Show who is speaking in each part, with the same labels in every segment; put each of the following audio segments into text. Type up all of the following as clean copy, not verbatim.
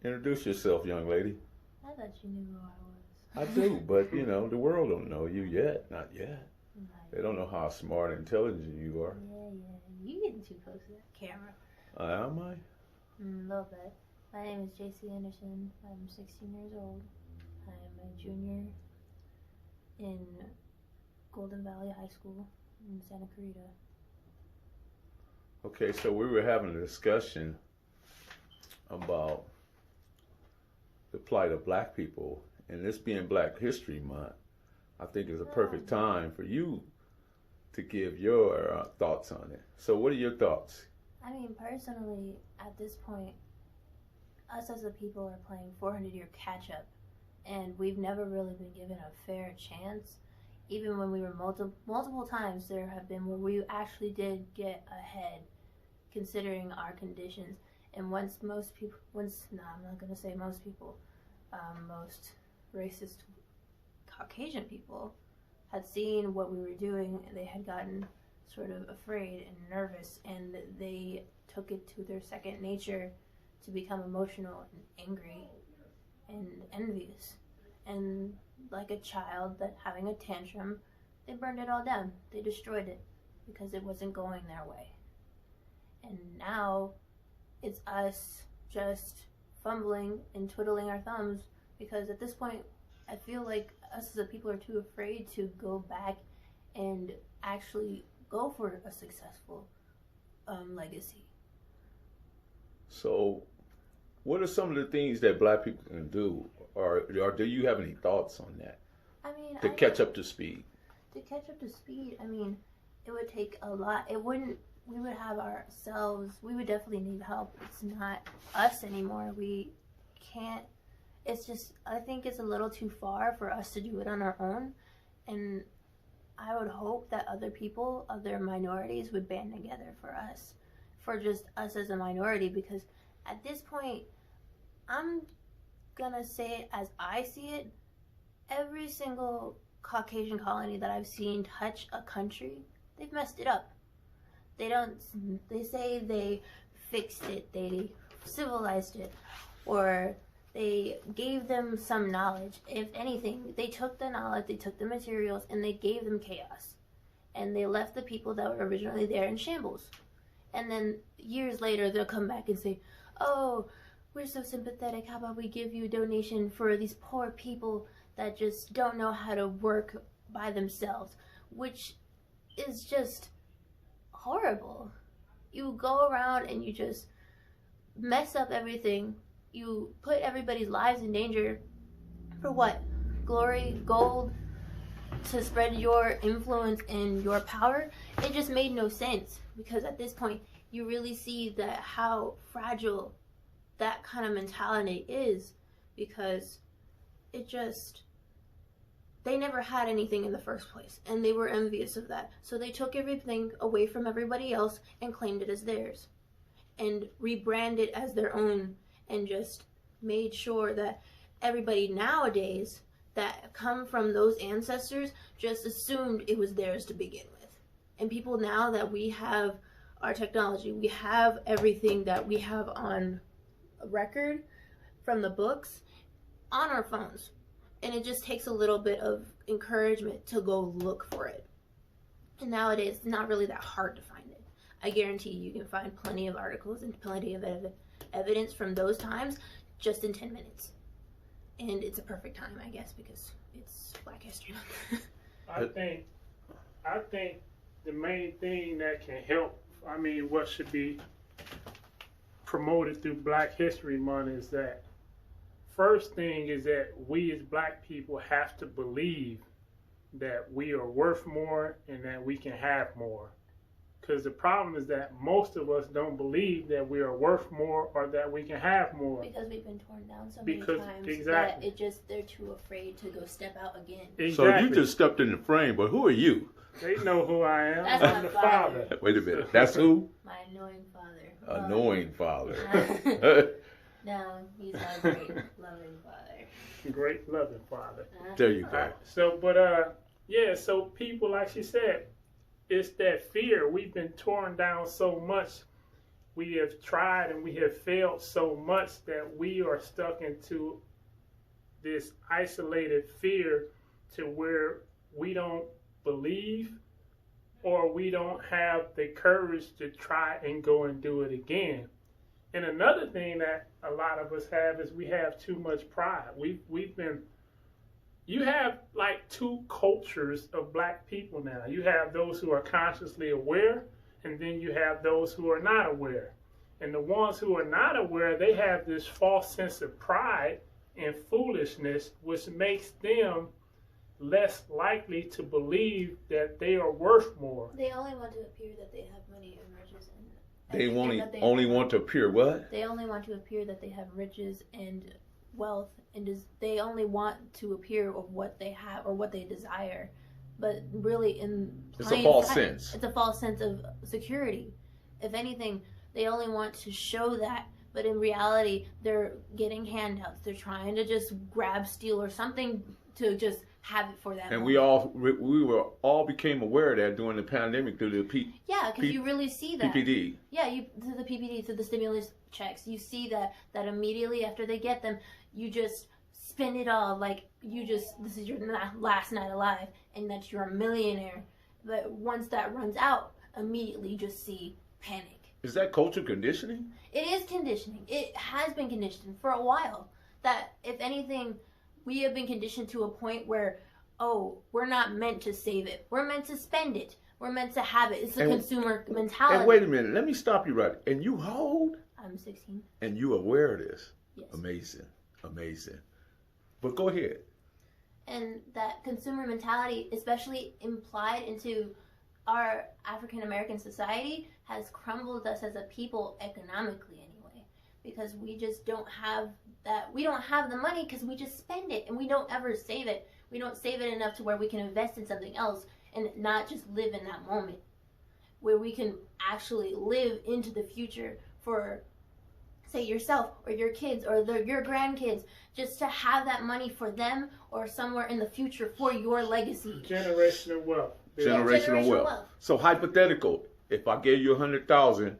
Speaker 1: Introduce yourself, young lady.
Speaker 2: I thought you knew who I
Speaker 1: I
Speaker 2: was.
Speaker 1: do, but you know, the world don't know you yet. Not yet.
Speaker 2: Not
Speaker 1: They don't know how smart and intelligent you are.
Speaker 2: Yeah. You getting too close to that camera.
Speaker 1: Am I?
Speaker 2: A little bit. My name is JC Anderson. I'm 16 years old. I'm a junior in Golden Valley High School in Santa Clarita.
Speaker 1: Okay, so we were having a discussion about the plight of black people, and this being Black History Month, I think is a perfect time for you to give your thoughts on it. So what are your thoughts?
Speaker 2: I mean, personally, at this point, us as a people are playing 400-year catch-up, and we've never really been given a fair chance. Even when we were multiple times, there have been where we actually did get ahead, considering our conditions. And I'm not going to say most people, most racist Caucasian people had seen what we were doing, and they had gotten sort of afraid and nervous, and they took it to their second nature to become emotional and angry and envious. And like a child that having a tantrum, they burned it all down. They destroyed it because it wasn't going their way. And now it's us just fumbling and twiddling our thumbs, because at this point I feel like us as a people are too afraid to go back and actually go for a successful legacy.
Speaker 1: So what are some of the things that black people can do, or do you have any thoughts on that?
Speaker 2: I mean,
Speaker 1: to catch up to speed.
Speaker 2: To catch up to speed, I mean, it would take a lot. We would have ourselves, we would definitely need help. It's not us anymore. We can't, it's just, I think it's a little too far for us to do it on our own. And I would hope that other people, other minorities would band together for us, for just us as a minority, because at this point, I'm gonna say it as I see it, every single Caucasian colony that I've seen touch a country, they've messed it up. They say they fixed it, they civilized it, or they gave them some knowledge. If anything, they took the knowledge, they took the materials, and they gave them chaos. And they left the people that were originally there in shambles. And then years later, they'll come back and say, oh, we're so sympathetic, how about we give you a donation for these poor people that just don't know how to work by themselves, which is just horrible. You go around and you just mess up everything. You put everybody's lives in danger for what? Glory, gold, to spread your influence and your power? It just made no sense, because at this point you really see that how fragile that kind of mentality is, because it just, they never had anything in the first place, and they were envious of that. So they took everything away from everybody else and claimed it as theirs, and rebranded it as their own, and just made sure that everybody nowadays that come from those ancestors just assumed it was theirs to begin with. And people, now that we have our technology, we have everything that we have on record from the books on our phones. And it just takes a little bit of encouragement to go look for it. And nowadays, it's not really that hard to find it. I guarantee you can find plenty of articles and plenty of evidence from those times just in 10 minutes. And it's a perfect time, I guess, because it's Black History Month.
Speaker 3: I think the main thing that can help, I mean, what should be promoted through Black History Month is that first thing is that we as black people have to believe that we are worth more and that we can have more. Because the problem is that most of us don't believe that we are worth more or that we can have more.
Speaker 2: Because we've been torn down so many times that they're too afraid to go step out again.
Speaker 1: Exactly. So you just stepped in the frame, but who are you?
Speaker 3: They know who I am.
Speaker 2: That's
Speaker 3: I'm the father.
Speaker 1: Wait a minute. That's who?
Speaker 2: My annoying father.
Speaker 1: Annoying father.
Speaker 2: No, he's a great, loving father.
Speaker 3: Great, loving father.
Speaker 1: There you go.
Speaker 3: So people, like she said, it's that fear. We've been torn down so much, we have tried and we have failed so much that we are stuck into this isolated fear to where we don't believe or we don't have the courage to try and go and do it again. And another thing that a lot of us have is we have too much pride. You have like two cultures of black people now. You have those who are consciously aware, and then you have those who are not aware. And the ones who are not aware, they have this false sense of pride and foolishness, which makes them less likely to believe that they are worth more.
Speaker 2: They only want to appear that they have money and riches.
Speaker 1: They only want to appear what?
Speaker 2: They only want to appear that they have riches and wealth, and they only want to appear of what they have or what they desire. But really,
Speaker 1: it's a false sense.
Speaker 2: It's a false sense of security. If anything, they only want to show that, but in reality, they're getting handouts. They're trying to just grab, steal, or something to just have it for that.
Speaker 1: And
Speaker 2: moment.
Speaker 1: we all became aware of that during the pandemic through the
Speaker 2: yeah, because you really see that
Speaker 1: PPD.
Speaker 2: Yeah, through the PPD, through the stimulus checks, you see that immediately after they get them, you just spend it all like this is your last night alive, and that you're a millionaire. But once that runs out, immediately you just see panic.
Speaker 1: Is that cultural conditioning?
Speaker 2: It is conditioning. It has been conditioned for a while. That if anything, we have been conditioned to a point where, we're not meant to save it. We're meant to spend it. We're meant to have it. It's a consumer mentality.
Speaker 1: And wait a minute. Let me stop you right. And you hold?
Speaker 2: I'm 16.
Speaker 1: And you aware of this?
Speaker 2: Yes.
Speaker 1: Amazing. But go ahead.
Speaker 2: And that consumer mentality, especially implied into our African American society, has crumbled us as a people economically anyway. Because we just don't have that. We don't have the money because we just spend it, and we don't ever save it. We don't save it enough to where we can invest in something else and not just live in that moment, where we can actually live into the future for, say, yourself or your kids or your grandkids, just to have that money for them or somewhere in the future for your legacy.
Speaker 3: Generational wealth.
Speaker 1: Generational wealth. So hypothetical, if I gave you $100,000,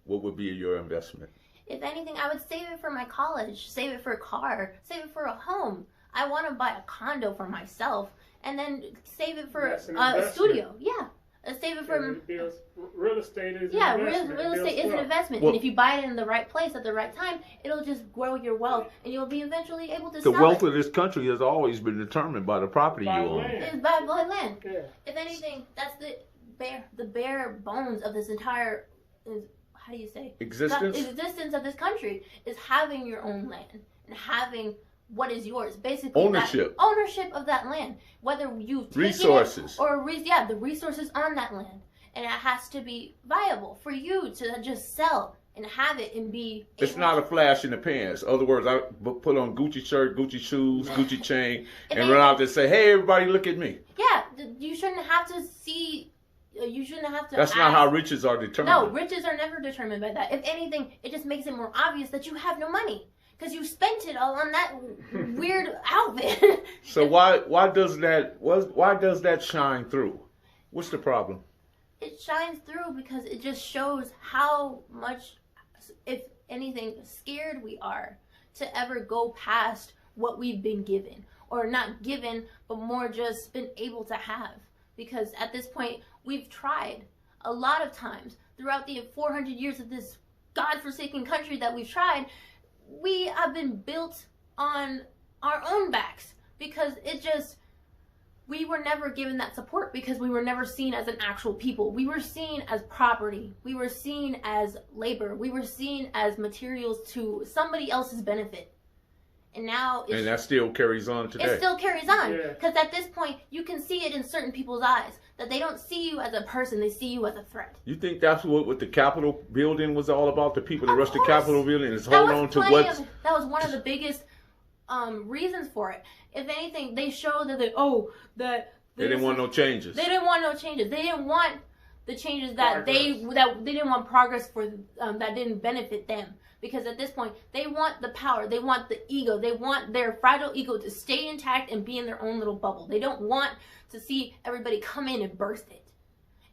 Speaker 1: what would be your investment?
Speaker 2: If anything, I would save it for my college, save it for a car, save it for a home. I want to buy a condo for myself, and then save it for a studio. Yeah. Save it for
Speaker 3: real estate is an investment.
Speaker 2: Real estate is an investment. And if you buy it in the right place at the right time, it'll just grow your wealth, and you'll be eventually able to sell it.
Speaker 1: The wealth of this country has always been determined by the property you own.
Speaker 2: It's by land.
Speaker 3: Yeah.
Speaker 2: If anything, that's the bare bones of this entire, how do you say? Existence of this country is having your own land and having what is yours, basically
Speaker 1: ownership
Speaker 2: of that land, whether you take
Speaker 1: resources
Speaker 2: it or the resources on that land, and it has to be viable for you to just sell and have it and be.
Speaker 1: It's not a flash in the pants. In other words, I put on Gucci shirt, Gucci shoes, Gucci chain, and run out there and say, "Hey, everybody, look at me."
Speaker 2: Yeah, you shouldn't have to see. You shouldn't have to.
Speaker 1: That's not how riches are determined.
Speaker 2: No, riches are never determined by that. If anything, it just makes it more obvious that you have no money. Because you spent it all on that weird outfit.
Speaker 1: So why does that shine through? What's the problem?
Speaker 2: It shines through because it just shows how much, if anything, scared we are to ever go past what we've been given. Or not given, but more just been able to have. Because at this point, we've tried a lot of times throughout the 400 years of this godforsaken country that we've tried. We have been built on our own backs because we were never given that support because we were never seen as an actual people. We were seen as property. We were seen as labor. We were seen as materials to somebody else's benefit. And now
Speaker 1: and that still carries on today.
Speaker 2: It still carries on because at this point you can see it in certain people's eyes that they don't see you as a person, they see you as a threat.
Speaker 1: You think that's what the Capitol building was all about? The people that rushed the Capitol building is hold on to what?
Speaker 2: That was one of the biggest reasons for it. If anything, they showed that they
Speaker 1: didn't want no changes.
Speaker 2: They didn't want no changes. They didn't want the changes that they didn't want progress for that didn't benefit them. Because at this point, they want the power, they want the ego, they want their fragile ego to stay intact and be in their own little bubble. They don't want to see everybody come in and burst it.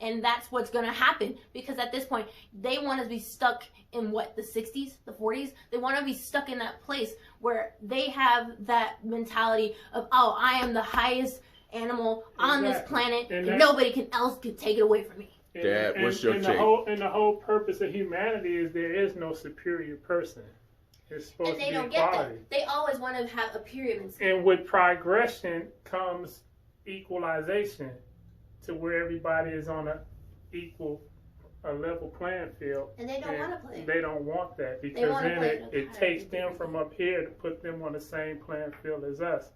Speaker 2: And that's what's going to happen, because at this point, they want to be stuck in the 60s, the 40s. They want to be stuck in that place where they have that mentality of, oh, I am the highest animal on this planet, and nobody else can take it away from me.
Speaker 1: Dad, what's your take?
Speaker 3: And the whole purpose of humanity is there is no superior person. It's supposed to be equality. And they don't get that.
Speaker 2: They always want to have a pyramid.
Speaker 3: And with progression comes equalization, to where everybody is on a level playing field.
Speaker 2: And they don't want to play.
Speaker 3: They don't want that, because then it takes them from up here to put them on the same playing field as us.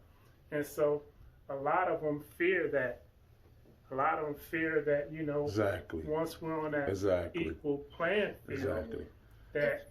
Speaker 3: And so a lot of them fear that. A lot of them fear that, you know, once we're on that equal playing field, that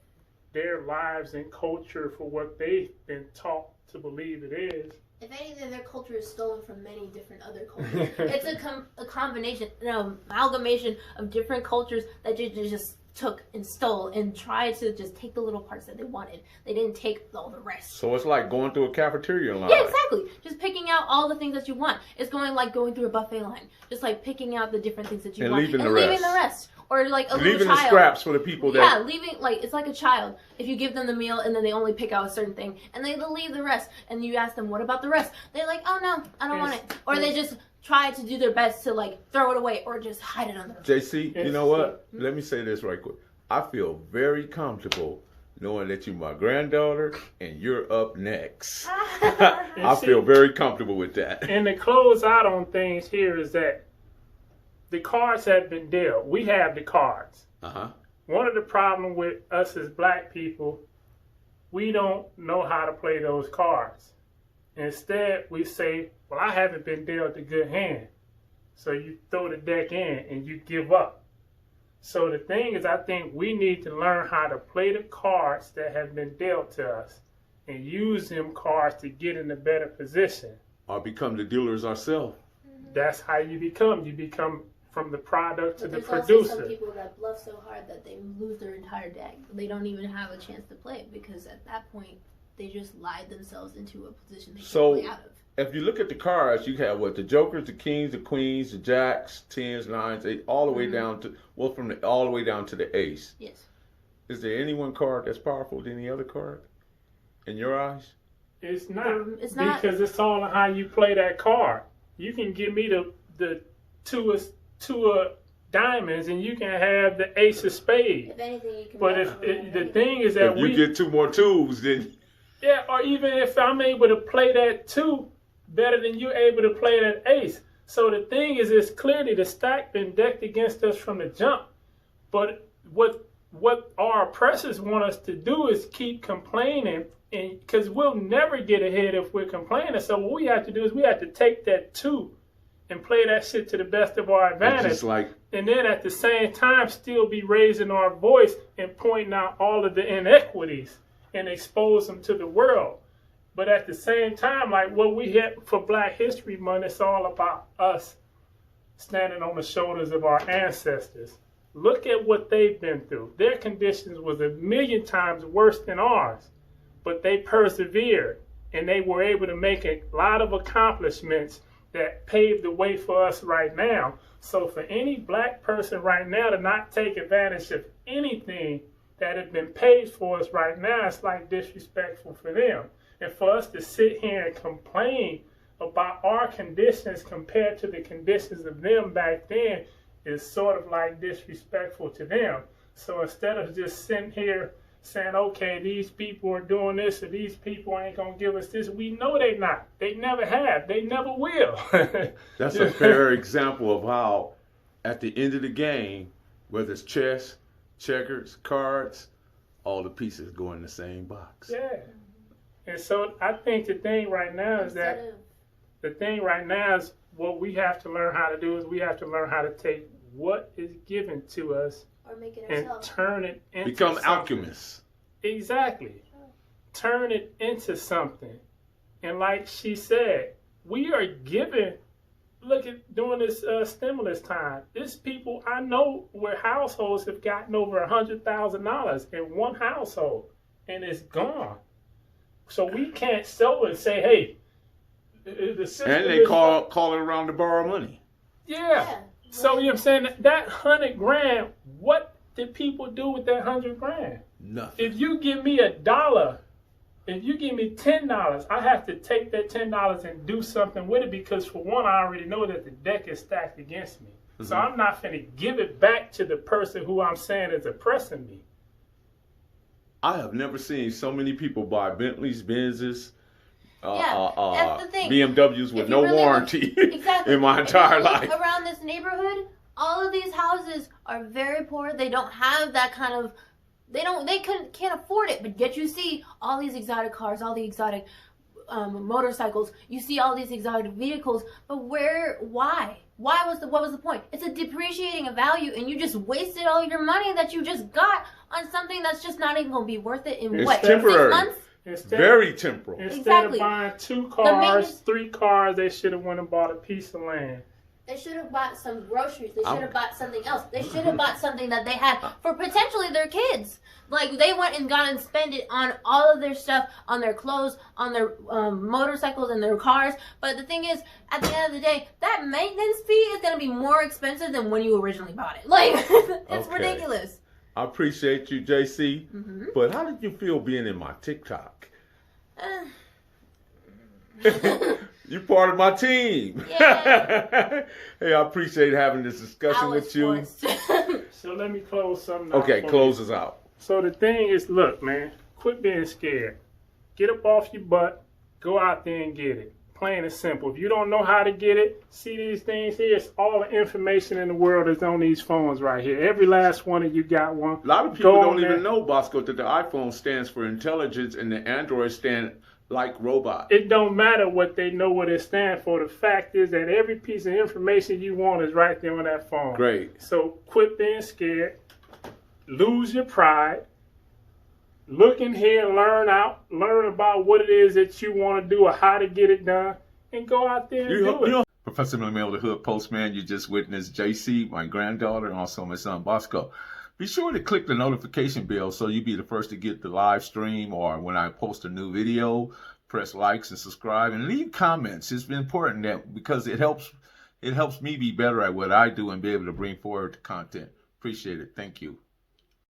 Speaker 3: their lives and culture for what they've been taught to believe it is.
Speaker 2: If anything, their culture is stolen from many different other cultures. It's a combination, an amalgamation of different cultures that you just took and stole and tried to just take the little parts that they wanted. They didn't take all the rest.
Speaker 1: So it's like going through a cafeteria line.
Speaker 2: Yeah, exactly. Just picking out all the things that you want. It's going through a buffet line. Just like picking out the different things that you want.
Speaker 1: Leaving the rest.
Speaker 2: Or like a little child.
Speaker 1: Leaving the scraps for the people that...
Speaker 2: Yeah, leaving, like, it's like a child. If you give them the meal and then they only pick out a certain thing, and they'll leave the rest, and you ask them, what about the rest? They're like, oh no, I don't want it. Or they just try to do their best to, like, throw it away or just hide it under.
Speaker 1: JC, you know what? Let me say this right quick. I feel very comfortable knowing that you're my granddaughter and you're up next. I feel very comfortable with that.
Speaker 3: And to close out on things here is that the cards have been dealt. We have the cards. One of the problems with us as black people, we don't know how to play those cards. Instead, we say, well, I haven't been dealt a good hand. So you throw the deck in and you give up. So the thing is, I think we need to learn how to play the cards that have been dealt to us and use them cards to get in a better position.
Speaker 1: Or become the dealers ourselves.
Speaker 3: That's how you become. You become from the product to the producer.
Speaker 2: There's also some people that bluff so hard that they lose their entire deck. They don't even have a chance to play, because at that point, they just lied themselves into a position they can't play out of.
Speaker 1: If you look at the cards, you have the jokers, the kings, the queens, the jacks, 10s, 9s, 8, all the way down to all the way down to the ace.
Speaker 2: Yes.
Speaker 1: Is there any one card that's powerful than any other card in your eyes?
Speaker 3: It's not. It's not, because it's all on how you play that card. You can give me the two of diamonds, and you can have the ace of spades.
Speaker 2: If anything, you can.
Speaker 3: But the thing is that
Speaker 1: if you get 2 more twos, then
Speaker 3: or even if I'm able to play that 2 better than you're able to play that ace. So the thing is, it's clearly the stack been decked against us from the jump. But what our oppressors want us to do is keep complaining, and because we'll never get ahead if we're complaining. So what we have to do is we have to take that 2 and play that shit to the best of our advantage. And then at the same time still be raising our voice and pointing out all of the inequities and expose them to the world. But at the same time, like what we had for Black History Month, it's all about us standing on the shoulders of our ancestors. Look at what they've been through. Their conditions was 1,000,000 times worse than ours, but they persevered, and they were able to make a lot of accomplishments that paved the way for us right now. So for any black person right now to not take advantage of anything that has been paid for us right now, it's like disrespectful for them. And for us to sit here and complain about our conditions compared to the conditions of them back then is sort of like disrespectful to them. So instead of just sitting here saying, okay, these people are doing this or these people ain't going to give us this, we know they not. They never have. They never will.
Speaker 1: That's a fair example of how at the end of the game, whether it's chess, checkers, cards, all the pieces go in the same box.
Speaker 3: Yeah. And so I think the thing right now is what we have to learn how to do is we have to learn how to take what is given to us and turn it into
Speaker 1: become alchemists.
Speaker 3: Exactly. Turn it into something. And like she said, we are given, look at during this stimulus time, there's people I know where households have gotten over $100,000 in one household, and it's gone. So we can't sell and say, hey, the system
Speaker 1: and they call it around to borrow money.
Speaker 3: Yeah. So you know what I'm saying? That 100 grand, what did people do with that 100 grand?
Speaker 1: Nothing.
Speaker 3: If you give me $1, if you give me $10, I have to take that $10 and do something with it, because for one, I already know that the deck is stacked against me. So I'm not finna give it back to the person who I'm saying is oppressing me.
Speaker 1: I have never seen so many people buy Bentleys, Benzes,
Speaker 2: that's the thing.
Speaker 1: BMWs with no
Speaker 2: really
Speaker 1: warranty
Speaker 2: exactly.
Speaker 1: in my entire life.
Speaker 2: Around this neighborhood, all of these houses are very poor. They don't have that kind of, can't afford it. But yet you see all these exotic cars, all the exotic motorcycles. You see all these exotic vehicles. But why? What was the point? It's a depreciating of value, and you just wasted all your money that you just got on something that's just not even going to be worth it in
Speaker 1: It's
Speaker 2: what,
Speaker 1: temporary.
Speaker 2: 6 months?
Speaker 1: Very temporal.
Speaker 3: Instead of buying 2 cars, 3 cars, they should have went and bought a piece of land.
Speaker 2: They should have bought some groceries. They should have bought something else. They should have bought something that they had for potentially their kids. Like, they went and got and spent it on all of their stuff, on their clothes, on their motorcycles and their cars. But the thing is, at the end of the day, that maintenance fee is going to be more expensive than when you originally bought it. Like, it's ridiculous.
Speaker 1: I appreciate you, JC. But how did you feel being in my TikTok? You part of my team.
Speaker 2: Yeah.
Speaker 1: Hey, I appreciate having this discussion with you.
Speaker 3: So let me close something out.
Speaker 1: Okay, close us out.
Speaker 3: So the thing is, look, man, quit being scared. Get up off your butt. Go out there and get it. Plain and simple. If you don't know how to get it, see these things here. It's all the information in the world is on these phones right here. Every last one of you got one.
Speaker 1: A lot of people don't even know, Bosco, that the iPhone stands for intelligence and the Android stand like robot.
Speaker 3: It don't matter what they know what it stands for. The fact is that every piece of information you want is right there on that phone.
Speaker 1: Great.
Speaker 3: So quit being scared. Lose your pride. Look in here and learn about what it is that you want to do or how to get it done, and go out there and do it.
Speaker 1: Professor Mail, the Hood Postman, you just witnessed JC, my granddaughter, and also my son Bosco. Be sure to click the notification bell so you'll be the first to get the live stream, or when I post a new video. Press likes and subscribe and leave comments. It's important that, because it helps me be better at what I do and be able to bring forward the content. Appreciate it. Thank you.